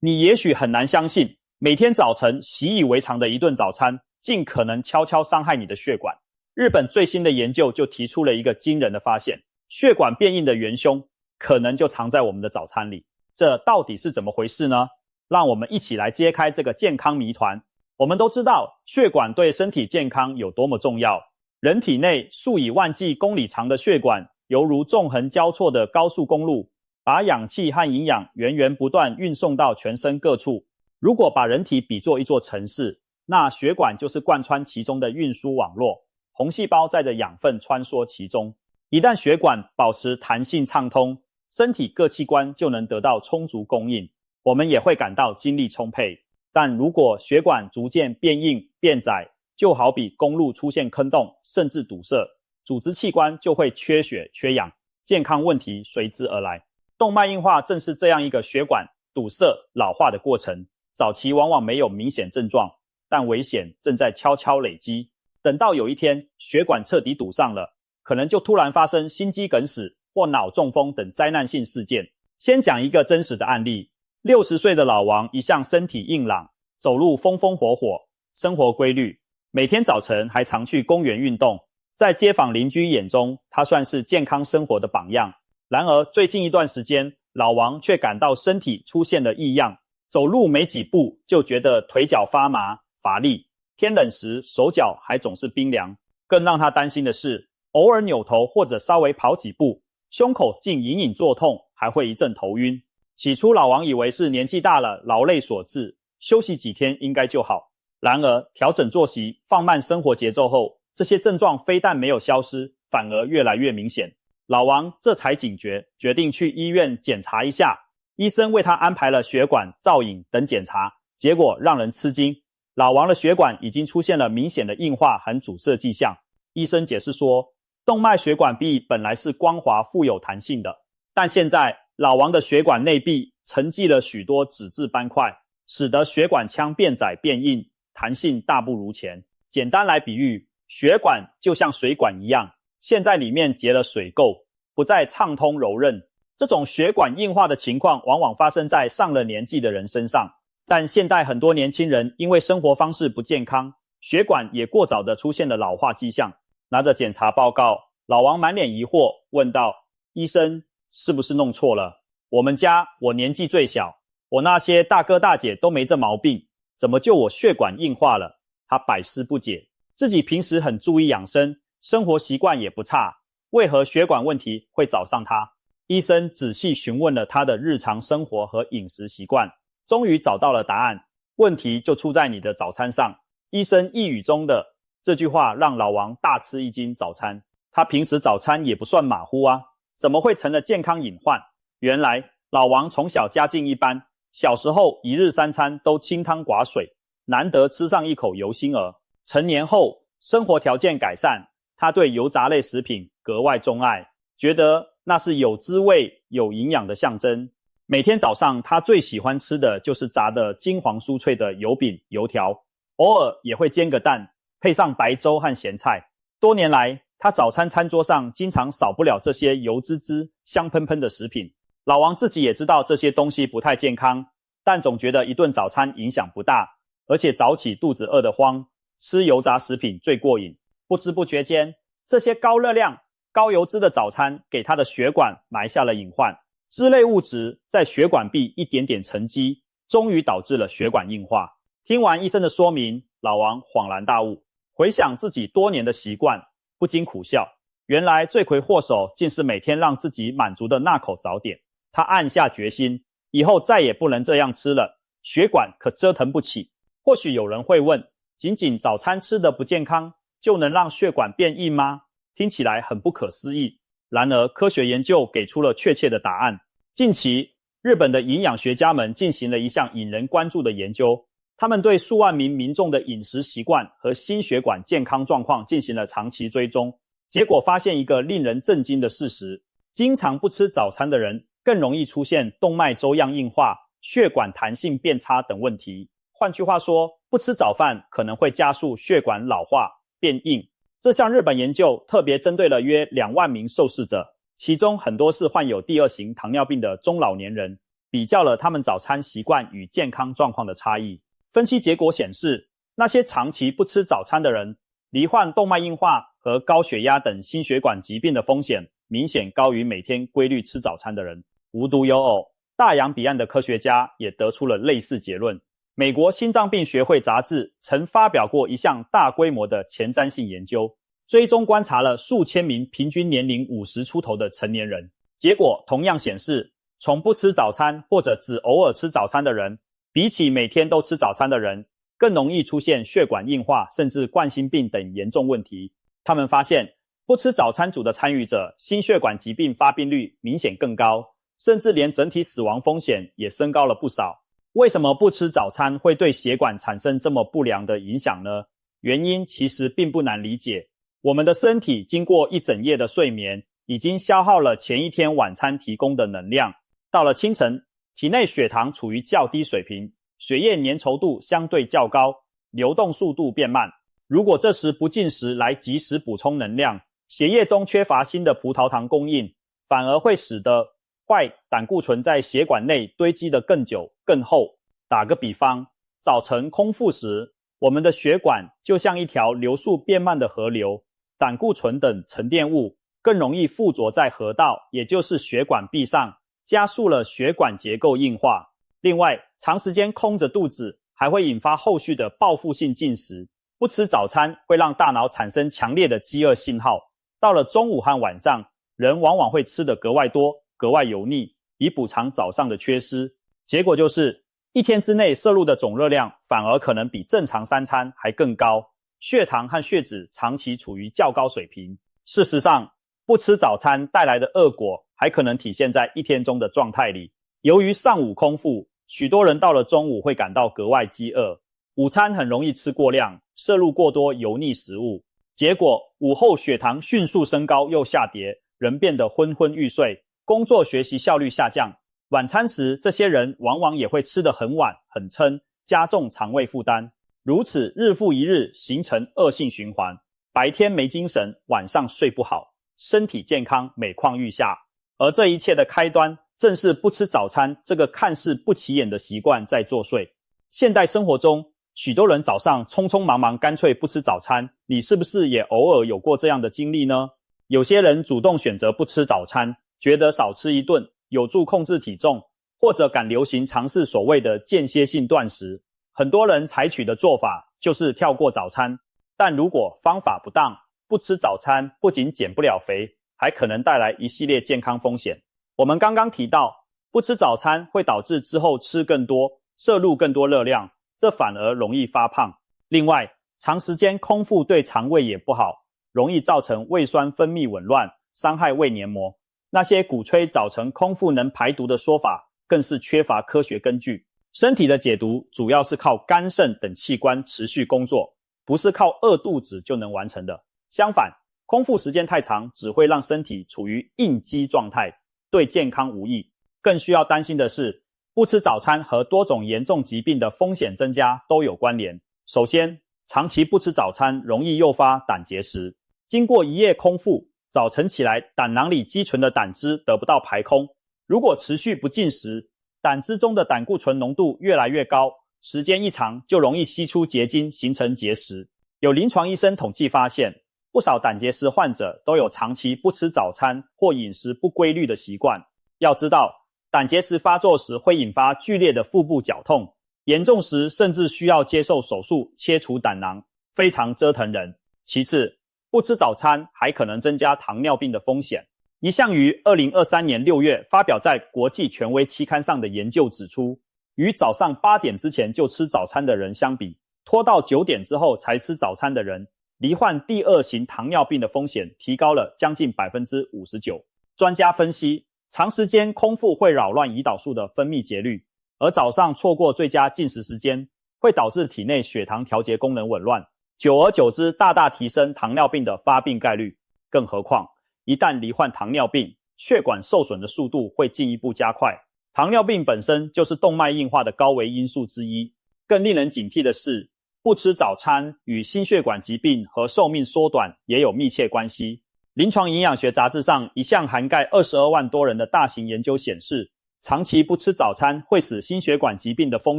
你也许很难相信，每天早晨习以为常的一顿早餐，竟可能悄悄伤害你的血管。日本最新的研究就提出了一个惊人的发现，血管变硬的元凶可能就藏在我们的早餐里。这到底是怎么回事呢？让我们一起来揭开这个健康谜团。我们都知道，血管对身体健康有多么重要。人体内数以万计公里长的血管，犹如纵横交错的高速公路，把氧气和营养源源不断运送到全身各处。如果把人体比作一座城市，那血管就是贯穿其中的运输网络，红细胞载着养分穿梭其中。一旦血管保持弹性畅通，身体各器官就能得到充足供应，我们也会感到精力充沛。但如果血管逐渐变硬变窄，就好比公路出现坑洞甚至堵塞，组织器官就会缺血缺氧，健康问题随之而来。动脉硬化正是这样一个血管堵塞老化的过程，早期往往没有明显症状，但危险正在悄悄累积。等到有一天血管彻底堵上了，可能就突然发生心肌梗死或脑中风等灾难性事件。先讲一个真实的案例，60岁的老王一向身体硬朗，走路风风火火，生活规律，每天早晨还常去公园运动，在街坊邻居眼中，他算是健康生活的榜样。然而最近一段时间，老王却感到身体出现了异样，走路没几步就觉得腿脚发麻乏力，天冷时手脚还总是冰凉。更让他担心的是，偶尔扭头或者稍微跑几步，胸口竟隐隐作痛，还会一阵头晕。起初老王以为是年纪大了劳累所致，休息几天应该就好。然而调整作息，放慢生活节奏后，这些症状非但没有消失，反而越来越明显。老王这才警觉，决定去医院检查一下。医生为他安排了血管、造影等检查，结果让人吃惊，老王的血管已经出现了明显的硬化和阻塞迹象。医生解释说，动脉血管壁本来是光滑富有弹性的，但现在老王的血管内壁沉积了许多脂质斑块，使得血管腔变窄变硬，弹性大不如前。简单来比喻，血管就像水管一样，现在里面结了水垢，不再畅通柔韧。这种血管硬化的情况往往发生在上了年纪的人身上，但现代很多年轻人因为生活方式不健康，血管也过早的出现了老化迹象。拿着检查报告，老王满脸疑惑问道，医生，是不是弄错了？我们家我年纪最小，我那些大哥大姐都没这毛病，怎么就我血管硬化了？他百思不解，自己平时很注意养生，生活习惯也不差，为何血管问题会找上他？医生仔细询问了他的日常生活和饮食习惯，终于找到了答案，问题就出在你的早餐上。医生一语中的这句话让老王大吃一惊。早餐，他平时早餐也不算马虎啊，怎么会成了健康隐患？原来老王从小家境一般，小时候一日三餐都清汤寡水，难得吃上一口油星儿。成年后生活条件改善，他对油炸类食品格外钟爱，觉得那是有滋味有营养的象征。每天早上他最喜欢吃的就是炸的金黄酥脆的油饼油条，偶尔也会煎个蛋，配上白粥和咸菜。多年来他早餐餐桌上经常少不了这些油滋滋香喷喷的食品。老王自己也知道这些东西不太健康，但总觉得一顿早餐影响不大，而且早起肚子饿得慌，吃油炸食品最过瘾。不知不觉间，这些高热量高油脂的早餐给他的血管埋下了隐患，脂类物质在血管壁一点点沉积，终于导致了血管硬化。听完医生的说明，老王恍然大悟，回想自己多年的习惯，不禁苦笑，原来罪魁祸首竟是每天让自己满足的那口早点。他暗下决心，以后再也不能这样吃了，血管可折腾不起。或许有人会问，仅仅早餐吃得不健康，就能让血管变硬吗？听起来很不可思议。然而科学研究给出了确切的答案。近期日本的营养学家们进行了一项引人关注的研究，他们对数万名民众的饮食习惯和心血管健康状况进行了长期追踪，结果发现一个令人震惊的事实，经常不吃早餐的人更容易出现动脉粥样硬化、血管弹性变差等问题。换句话说，不吃早饭可能会加速血管老化变硬。这项日本研究特别针对了约2万名受试者，其中很多是患有第2型糖尿病的中老年人。比较了他们早餐习惯与健康状况的差异。分析结果显示，那些长期不吃早餐的人，罹患动脉硬化和高血压等心血管疾病的风险明显高于每天规律吃早餐的人。无独有偶，大洋彼岸的科学家也得出了类似结论。美国心脏病学会杂志曾发表过一项大规模的前瞻性研究，追踪观察了数千名平均年龄50出头的成年人，结果同样显示，从不吃早餐或者只偶尔吃早餐的人，比起每天都吃早餐的人，更容易出现血管硬化甚至冠心病等严重问题。他们发现，不吃早餐组的参与者，心血管疾病发病率明显更高，甚至连整体死亡风险也升高了不少。为什么不吃早餐会对血管产生这么不良的影响呢？原因其实并不难理解。我们的身体经过一整夜的睡眠，已经消耗了前一天晚餐提供的能量。到了清晨，体内血糖处于较低水平，血液粘稠度相对较高，流动速度变慢。如果这时不进食来及时补充能量，血液中缺乏新的葡萄糖供应，反而会使得坏胆固醇在血管内堆积得更久更厚。打个比方，早晨空腹时，我们的血管就像一条流速变慢的河流，胆固醇等沉淀物更容易附着在河道，也就是血管壁上，加速了血管结构硬化。另外，长时间空着肚子还会引发后续的报复性进食。不吃早餐会让大脑产生强烈的饥饿信号，到了中午和晚上，人往往会吃得格外多，格外油腻，以补偿早上的缺失。结果就是一天之内摄入的总热量反而可能比正常3餐还更高，血糖和血脂长期处于较高水平。事实上，不吃早餐带来的恶果还可能体现在一天中的状态里。由于上午空腹，许多人到了中午会感到格外饥饿，午餐很容易吃过量，摄入过多油腻食物，结果午后血糖迅速升高又下跌，人变得昏昏欲睡，工作学习效率下降。晚餐时，这些人往往也会吃得很晚很撑，加重肠胃负担，如此日复一日，形成恶性循环。白天没精神，晚上睡不好，身体健康每况愈下。而这一切的开端，正是不吃早餐这个看似不起眼的习惯在作祟。现代生活中，许多人早上匆匆忙忙干脆不吃早餐，你是不是也偶尔有过这样的经历呢？有些人主动选择不吃早餐，觉得少吃一顿有助控制体重，或者赶流行尝试所谓的间歇性断食。很多人采取的做法就是跳过早餐，但如果方法不当，不吃早餐不仅减不了肥，还可能带来一系列健康风险。我们刚刚提到，不吃早餐会导致之后吃更多，摄入更多热量，这反而容易发胖。另外，长时间空腹对肠胃也不好，容易造成胃酸分泌紊乱，伤害胃黏膜。那些鼓吹早晨空腹能排毒的说法，更是缺乏科学根据。身体的解毒主要是靠肝肾等器官持续工作，不是靠饿肚子就能完成的。相反，空腹时间太长，只会让身体处于应激状态，对健康无益。更需要担心的是，不吃早餐和多种严重疾病的风险增加都有关联。首先，长期不吃早餐容易诱发胆结石。经过一夜空腹，早晨起来胆囊里积存的胆汁得不到排空，如果持续不进食，胆汁中的胆固醇浓度越来越高，时间一长就容易析出结晶，形成结石。有临床医生统计发现，不少胆结石患者都有长期不吃早餐或饮食不规律的习惯。要知道，胆结石发作时会引发剧烈的腹部绞痛，严重时甚至需要接受手术切除胆囊，非常折腾人。其次，不吃早餐还可能增加糖尿病的风险。一项于2023年6月发表在国际权威期刊上的研究指出，与早上8点之前就吃早餐的人相比，拖到9点之后才吃早餐的人，罹患第2型糖尿病的风险提高了将近 59%。 专家分析，长时间空腹会扰乱胰岛素的分泌节律，而早上错过最佳进食时间，会导致体内血糖调节功能紊乱，久而久之大大提升糖尿病的发病概率。更何况，一旦罹患糖尿病，血管受损的速度会进一步加快。糖尿病本身就是动脉硬化的高危因素之一。更令人警惕的是，不吃早餐与心血管疾病和寿命缩短也有密切关系。临床营养学杂志上一项涵盖22万多人的大型研究显示，长期不吃早餐会使心血管疾病的风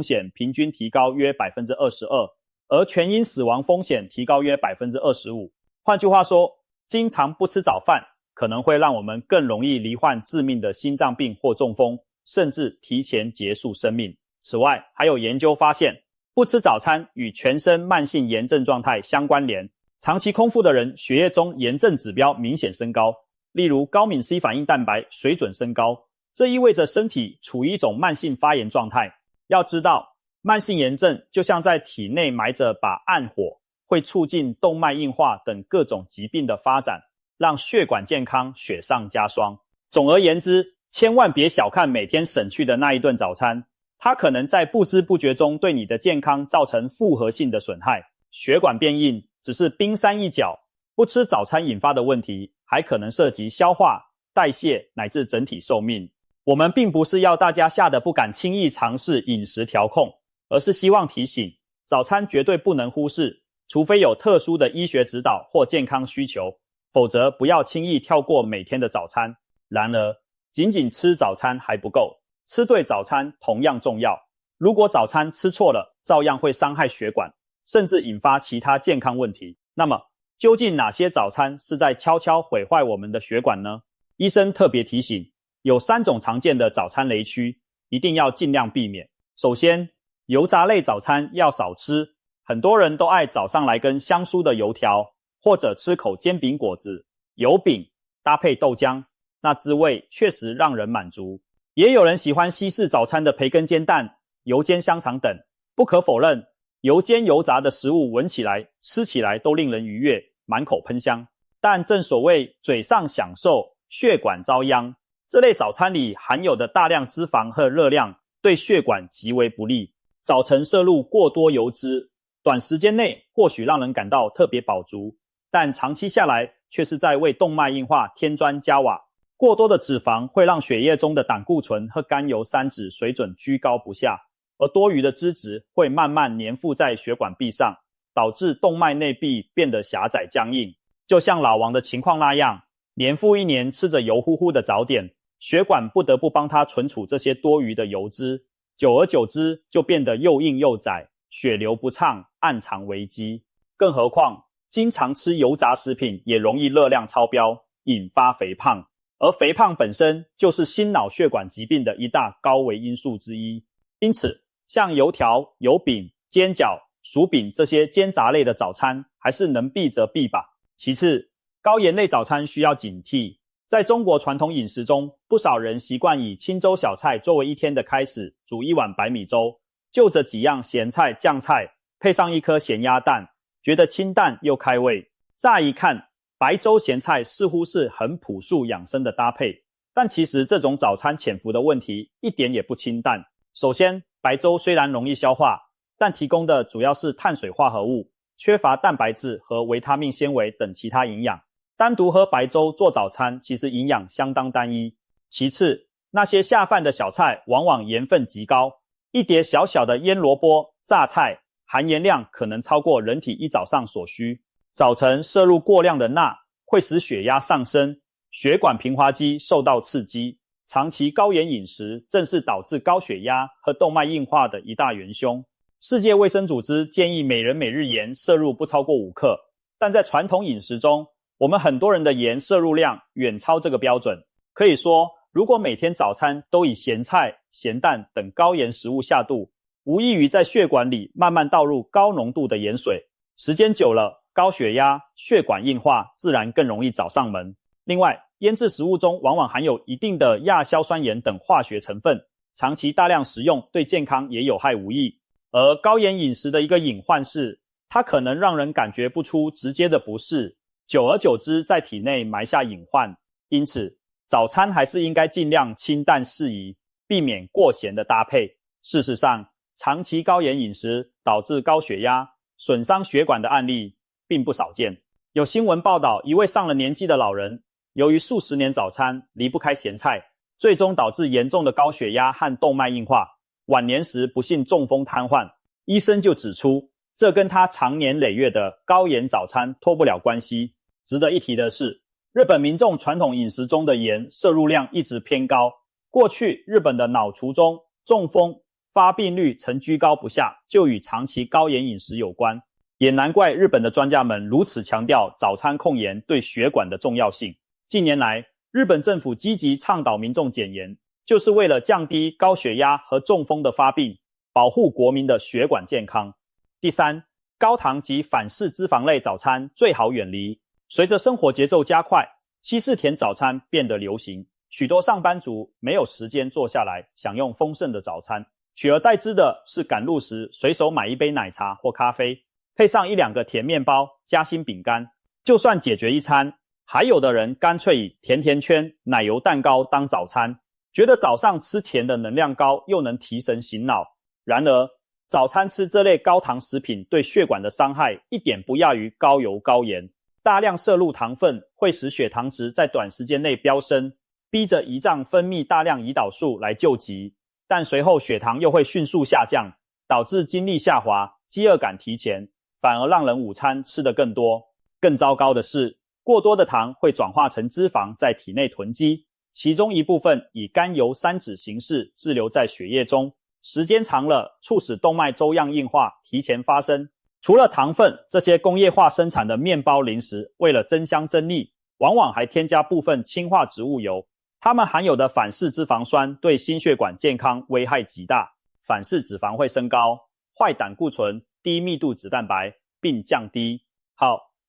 险平均提高约 22%， 而全因死亡风险提高约 25%。 换句话说，经常不吃早饭可能会让我们更容易罹患致命的心脏病或中风，甚至提前结束生命。此外，还有研究发现，不吃早餐与全身慢性炎症状态相关联，长期空腹的人血液中炎症指标明显升高，例如高敏 C 反应蛋白水准升高，这意味着身体处于一种慢性发炎状态。要知道，慢性炎症就像在体内埋着把暗火，会促进动脉硬化等各种疾病的发展，让血管健康雪上加霜。总而言之，千万别小看每天省去的那一顿早餐，它可能在不知不觉中对你的健康造成复合性的损害。血管变硬只是冰山一角，不吃早餐引发的问题还可能涉及消化、代谢乃至整体寿命。我们并不是要大家吓得不敢轻易尝试饮食调控，而是希望提醒，早餐绝对不能忽视，除非有特殊的医学指导或健康需求，否则不要轻易跳过每天的早餐。然而，仅仅吃早餐还不够，吃对早餐同样重要。如果早餐吃错了，照样会伤害血管，甚至引发其他健康问题。那么，究竟哪些早餐是在悄悄毁坏我们的血管呢？医生特别提醒，有3种常见的早餐雷区，一定要尽量避免。首先，油炸类早餐要少吃，很多人都爱早上来根香酥的油条，或者吃口煎饼果子、油饼搭配豆浆，那滋味确实让人满足。也有人喜欢西式早餐的培根煎蛋、油煎香肠等。不可否认，油煎油炸的食物闻起来、吃起来都令人愉悦，满口喷香。但正所谓嘴上享受，血管遭殃，这类早餐里含有的大量脂肪和热量对血管极为不利。早晨摄入过多油脂，短时间内或许让人感到特别饱足，但长期下来却是在为动脉硬化添砖加瓦。过多的脂肪会让血液中的胆固醇和甘油三酯水准居高不下，而多余的脂质会慢慢粘附在血管壁上，导致动脉内壁变得狭窄僵硬。就像老王的情况那样，年复一年吃着油乎乎的早点，血管不得不帮他存储这些多余的油脂，久而久之就变得又硬又窄，血流不畅，暗藏危机。更何况，经常吃油炸食品也容易热量超标，引发肥胖，而肥胖本身就是心脑血管疾病的一大高危因素之一。因此，像油条、油饼、煎饺、薯饼这些煎炸类的早餐，还是能避则避吧。其次，高盐类早餐需要警惕。在中国传统饮食中，不少人习惯以清粥小菜作为一天的开始，煮一碗白米粥，就着几样咸菜、酱菜，配上一颗咸鸭蛋，觉得清淡又开胃。乍一看，白粥咸菜似乎是很朴素养生的搭配，但其实这种早餐潜伏的问题一点也不清淡。首先，白粥虽然容易消化，但提供的主要是碳水化合物，缺乏蛋白质和维他命纤维等其他营养。单独喝白粥做早餐，其实营养相当单一。其次，那些下饭的小菜往往盐分极高，一碟小小的腌萝卜、榨菜，含盐量可能超过人体一早上所需。早晨摄入过量的钠，会使血压上升，血管平滑肌受到刺激。长期高盐饮食正是导致高血压和动脉硬化的一大元凶。世界卫生组织建议每人每日盐摄入不超过5克，但在传统饮食中，我们很多人的盐摄入量远超这个标准。可以说，如果每天早餐都以咸菜、咸蛋等高盐食物下肚，无异于在血管里慢慢倒入高浓度的盐水，时间久了，高血压、血管硬化自然更容易找上门。另外，腌制食物中往往含有一定的亚硝酸盐等化学成分，长期大量食用对健康也有害无益。而高盐饮食的一个隐患是，它可能让人感觉不出直接的不适，久而久之在体内埋下隐患。因此，早餐还是应该尽量清淡适宜，避免过咸的搭配。事实上，长期高盐饮食导致高血压、损伤血管的案例并不少见。有新闻报道，一位上了年纪的老人，由于数十年早餐离不开咸菜，最终导致严重的高血压和动脉硬化，晚年时不幸中风瘫痪。医生就指出，这跟他长年累月的高盐早餐脱不了关系。值得一提的是，日本民众传统饮食中的盐摄入量一直偏高，过去日本的脑卒中、中风发病率曾居高不下，就与长期高盐饮食有关，也难怪日本的专家们如此强调早餐控盐对血管的重要性。近年来，日本政府积极倡导民众减盐，就是为了降低高血压和中风的发病，保护国民的血管健康。第三，高糖及反式脂肪类早餐最好远离。随着生活节奏加快，西式甜早餐变得流行，许多上班族没有时间坐下来享用丰盛的早餐，取而代之的是赶路时随手买一杯奶茶或咖啡，配上1-2个甜面包、夹心饼干，就算解决一餐。还有的人干脆以甜甜圈、奶油蛋糕当早餐，觉得早上吃甜的能量高，又能提神醒脑。然而，早餐吃这类高糖食品对血管的伤害一点不亚于高油高盐。大量摄入糖分会使血糖值在短时间内飙升，逼着胰脏分泌大量胰岛素来救急，但随后血糖又会迅速下降，导致精力下滑，饥饿感提前，反而让人午餐吃得更多。更糟糕的是，过多的糖会转化成脂肪在体内囤积，其中一部分以甘油三酯形式滞留在血液中，时间长了促使动脉粥样硬化提前发生。除了糖分，这些工业化生产的面包零食为了增香增腻，往往还添加部分氢化植物油，它们含有的反式脂肪酸对心血管健康危害极大。反式脂肪会升高坏胆固醇、低密度脂蛋白，并降低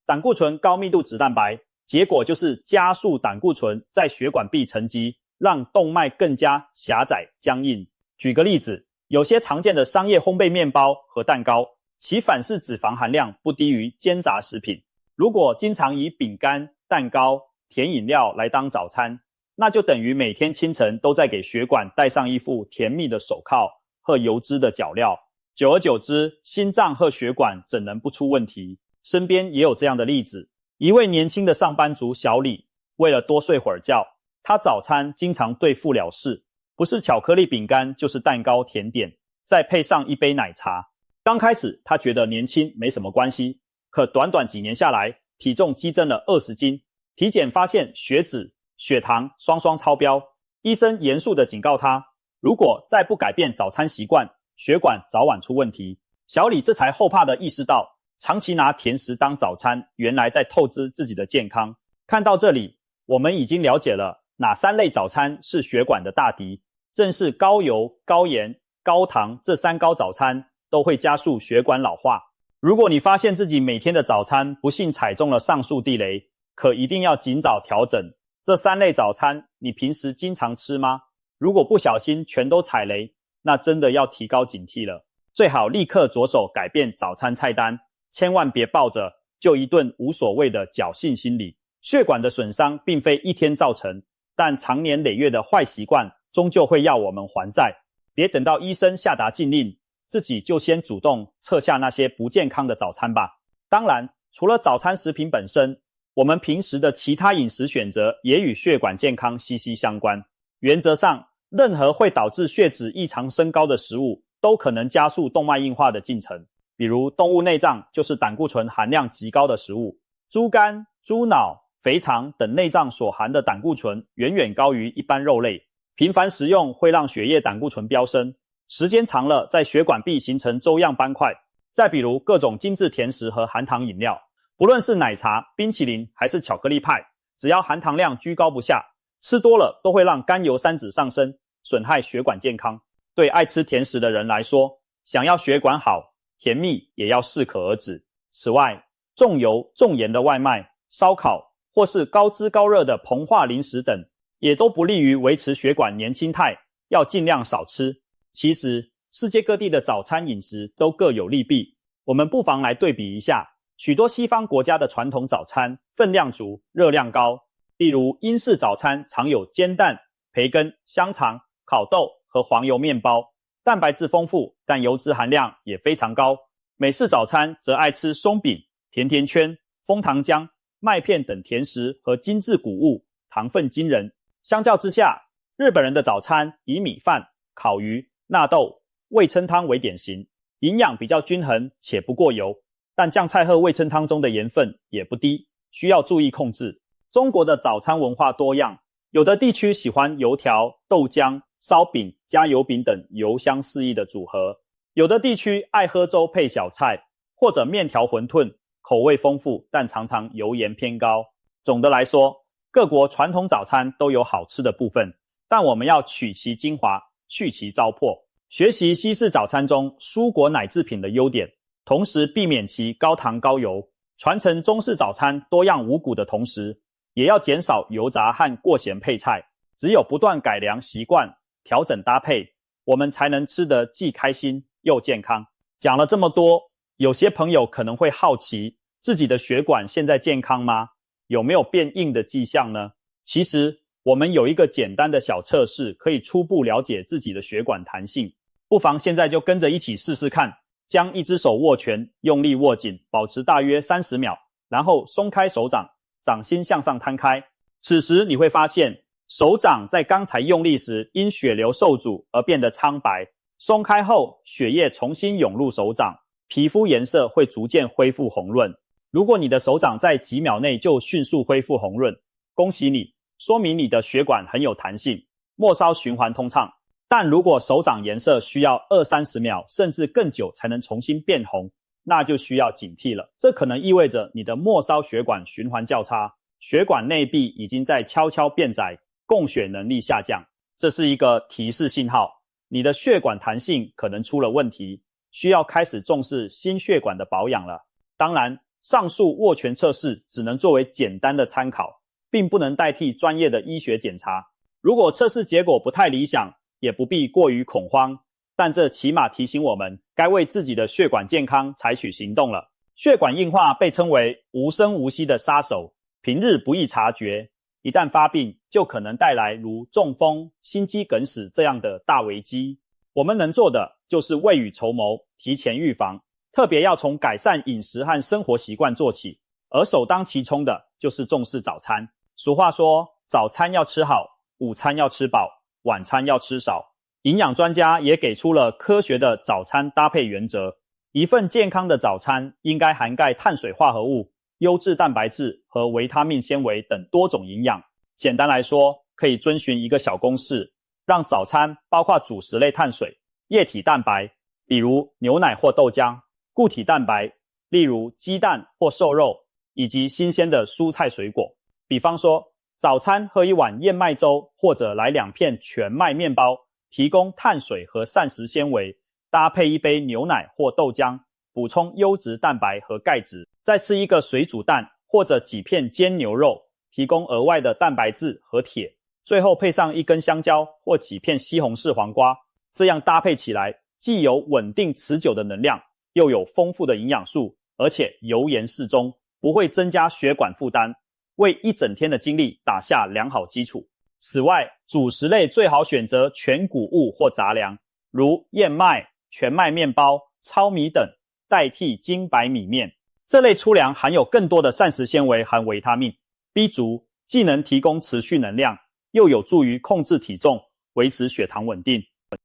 胆固醇高密度脂蛋白，结果就是加速胆固醇在血管壁沉积，让动脉更加狭窄僵硬。举个例子，有些常见的商业烘焙面包和蛋糕，其反式脂肪含量不低于煎炸食品。如果经常以饼干、蛋糕、甜饮料来当早餐，那就等于每天清晨都在给血管戴上一副甜蜜的手铐和油脂的脚镣。久而久之，心脏和血管怎能不出问题？身边也有这样的例子，一位年轻的上班族小李，为了多睡会儿觉，他早餐经常对付了事，不是巧克力饼干就是蛋糕甜点，再配上一杯奶茶。刚开始他觉得年轻没什么关系，可短短几年下来，体重激增了20斤，体检发现血脂、血糖双双超标。医生严肃地警告他，如果再不改变早餐习惯，血管早晚出问题。小李这才后怕地意识到，长期拿甜食当早餐，原来在透支自己的健康。看到这里，我们已经了解了哪3类早餐是血管的大敌，正是高油、高盐、高糖这3高早餐都会加速血管老化。如果你发现自己每天的早餐不幸踩中了上述地雷，可一定要尽早调整。这3类早餐你平时经常吃吗？如果不小心全都踩雷，那真的要提高警惕了。最好立刻着手改变早餐菜单，千万别抱着就一顿无所谓的侥幸心理。血管的损伤并非一天造成，但长年累月的坏习惯终究会要我们还债。别等到医生下达禁令，自己就先主动撤下那些不健康的早餐吧。当然，除了早餐食品本身，我们平时的其他饮食选择也与血管健康息息相关。原则上，任何会导致血脂异常升高的食物都可能加速动脉硬化的进程。比如动物内脏就是胆固醇含量极高的食物，猪肝、猪脑、肥肠等内脏所含的胆固醇远远高于一般肉类，频繁食用会让血液胆固醇飙升，时间长了在血管壁形成粥样斑块。再比如各种精致甜食和含糖饮料，不论是奶茶、冰淇淋还是巧克力派，只要含糖量居高不下，吃多了都会让甘油三酯上升，损害血管健康。对爱吃甜食的人来说，想要血管好，甜蜜也要适可而止。此外，重油重盐的外卖、烧烤或是高脂高热的膨化零食等，也都不利于维持血管年轻态，要尽量少吃。其实，世界各地的早餐饮食都各有利弊，我们不妨来对比一下。许多西方国家的传统早餐分量足、热量高，例如英式早餐常有煎蛋、培根、香肠、烤豆和黄油面包，蛋白质丰富，但油脂含量也非常高。美式早餐则爱吃松饼、甜甜圈、枫糖浆、麦片等甜食和精致谷物，糖分惊人。相较之下，日本人的早餐以米饭、烤鱼、纳豆、味噌汤为典型，营养比较均衡且不过油，但酱菜和味噌汤中的盐分也不低，需要注意控制。中国的早餐文化多样，有的地区喜欢油条、豆浆、烧饼加油饼等油香四溢的组合。有的地区爱喝粥配小菜，或者面条馄饨，口味丰富，但常常油盐偏高。总的来说，各国传统早餐都有好吃的部分，但我们要取其精华，去其糟粕，学习西式早餐中蔬果奶制品的优点，同时避免其高糖高油，传承中式早餐多样五谷的同时，也要减少油炸和过咸配菜。只有不断改良习惯，调整搭配，我们才能吃得既开心又健康。讲了这么多，有些朋友可能会好奇，自己的血管现在健康吗？有没有变硬的迹象呢？其实我们有一个简单的小测试，可以初步了解自己的血管弹性。不妨现在就跟着一起试试看，将一只手握拳，用力握紧，保持大约30秒，然后松开手掌，掌心向上摊开。此时你会发现，手掌在刚才用力时因血流受阻而变得苍白，松开后血液重新涌入手掌，皮肤颜色会逐渐恢复红润。如果你的手掌在几秒内就迅速恢复红润，恭喜你，说明你的血管很有弹性，末梢循环通畅。但如果手掌颜色需要20-30秒甚至更久才能重新变红，那就需要警惕了。这可能意味着你的末梢血管循环较差，血管内壁已经在悄悄变窄，供血能力下降。这是一个提示信号，你的血管弹性可能出了问题，需要开始重视心血管的保养了。当然，上述握拳测试只能作为简单的参考，并不能代替专业的医学检查。如果测试结果不太理想，也不必过于恐慌，但这起码提醒我们该为自己的血管健康采取行动了。血管硬化被称为无声无息的杀手，平日不易察觉，一旦发病就可能带来如中风、心肌梗死这样的大危机。我们能做的就是未雨绸缪，提前预防，特别要从改善饮食和生活习惯做起，而首当其冲的就是重视早餐。俗话说，早餐要吃好，午餐要吃饱，晚餐要吃少。营养专家也给出了科学的早餐搭配原则。一份健康的早餐应该涵盖碳水化合物、优质蛋白质和维他命纤维等多种营养。简单来说，可以遵循一个小公式，让早餐包括主食类碳水、液体蛋白，比如牛奶或豆浆，固体蛋白，例如鸡蛋或瘦肉，以及新鲜的蔬菜水果。比方说，早餐喝一碗燕麦粥，或者来2片全麦面包，提供碳水和膳食纤维，搭配一杯牛奶或豆浆，补充优质蛋白和钙质。再吃一个水煮蛋，或者几片煎牛肉，提供额外的蛋白质和铁。最后配上一根香蕉或几片西红柿黄瓜，这样搭配起来，既有稳定持久的能量，又有丰富的营养素，而且油盐适中，不会增加血管负担，为一整天的精力打下良好基础。此外，主食类最好选择全谷物或杂粮，如燕麦、全麦面包、糙米等，代替精白米面。这类粗粮含有更多的膳食纤维和维他命 B 族，既能提供持续能量，又有助于控制体重，维持血糖稳定。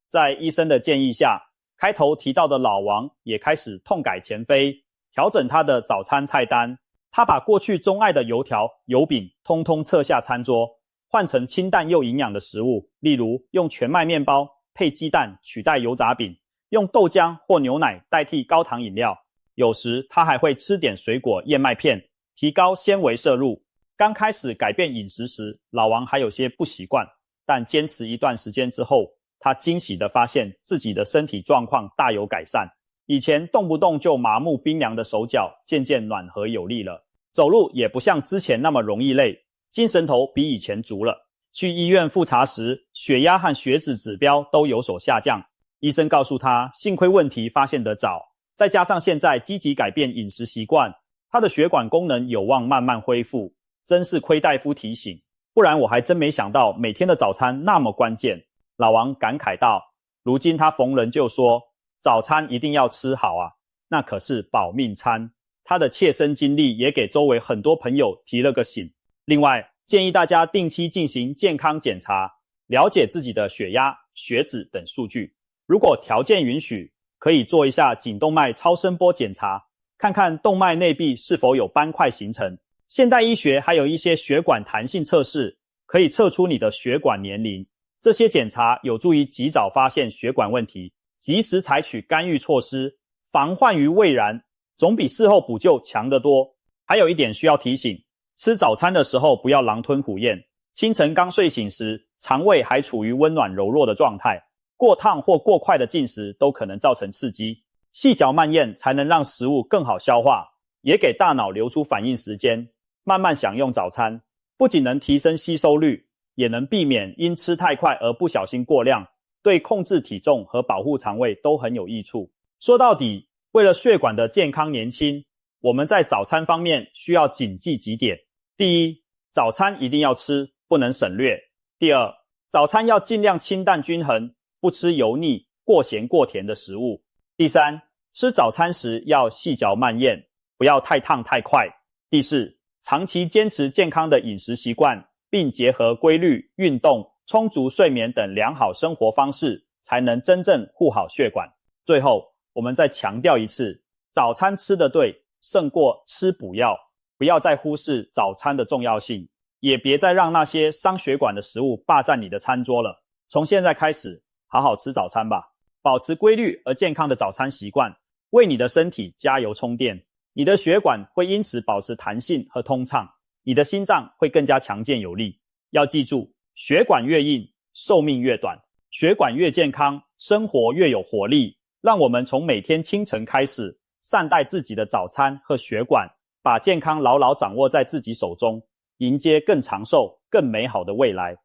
在医生的建议下，开头提到的老王也开始痛改前非，调整他的早餐菜单。他把过去钟爱的油条、油饼通通撤下餐桌，换成清淡又营养的食物，例如用全麦面包配鸡蛋取代油炸饼，用豆浆或牛奶代替高糖饮料。有时他还会吃点水果、燕麦片，提高纤维摄入。刚开始改变饮食时，老王还有些不习惯，但坚持一段时间之后，他惊喜地发现自己的身体状况大有改善。以前动不动就麻木冰凉的手脚渐渐暖和有力了，走路也不像之前那么容易累，精神头比以前足了。去医院复查时，血压和血脂指标都有所下降。医生告诉他，幸亏问题发现得早，再加上现在积极改变饮食习惯，他的血管功能有望慢慢恢复。真是亏大夫提醒，不然我还真没想到每天的早餐那么关键。老王感慨道，如今他逢人就说，早餐一定要吃好啊，那可是保命餐。他的切身经历也给周围很多朋友提了个醒。另外，建议大家定期进行健康检查，了解自己的血压、血脂等数据。如果条件允许，可以做一下颈动脉超声波检查，看看动脉内壁是否有斑块形成。现代医学还有一些血管弹性测试，可以测出你的血管年龄。这些检查有助于及早发现血管问题，及时采取干预措施，防患于未然，总比事后补救强得多。还有一点需要提醒，吃早餐的时候不要狼吞虎咽，清晨刚睡醒时，肠胃还处于温暖柔弱的状态，过烫或过快的进食都可能造成刺激。细嚼慢咽才能让食物更好消化，也给大脑留出反应时间，慢慢享用早餐，不仅能提升吸收率，也能避免因吃太快而不小心过量，对控制体重和保护肠胃都很有益处。说到底，为了血管的健康年轻，我们在早餐方面需要谨记几点。第一，早餐一定要吃，不能省略。第二，早餐要尽量清淡均衡，不吃油腻、过咸过甜的食物。第三，吃早餐时要细嚼慢咽，不要太烫太快。第四，长期坚持健康的饮食习惯，并结合规律、运动、充足睡眠等良好生活方式，才能真正护好血管。最后，我们再强调一次，早餐吃得对，胜过吃补药。不要再忽视早餐的重要性，也别再让那些伤血管的食物霸占你的餐桌了。从现在开始，好好吃早餐吧。保持规律而健康的早餐习惯，为你的身体加油充电。你的血管会因此保持弹性和通畅，你的心脏会更加强健有力。要记住，血管越硬，寿命越短；血管越健康，生活越有活力。让我们从每天清晨开始，善待自己的早餐和血管，把健康牢牢掌握在自己手中，迎接更长寿、更美好的未来。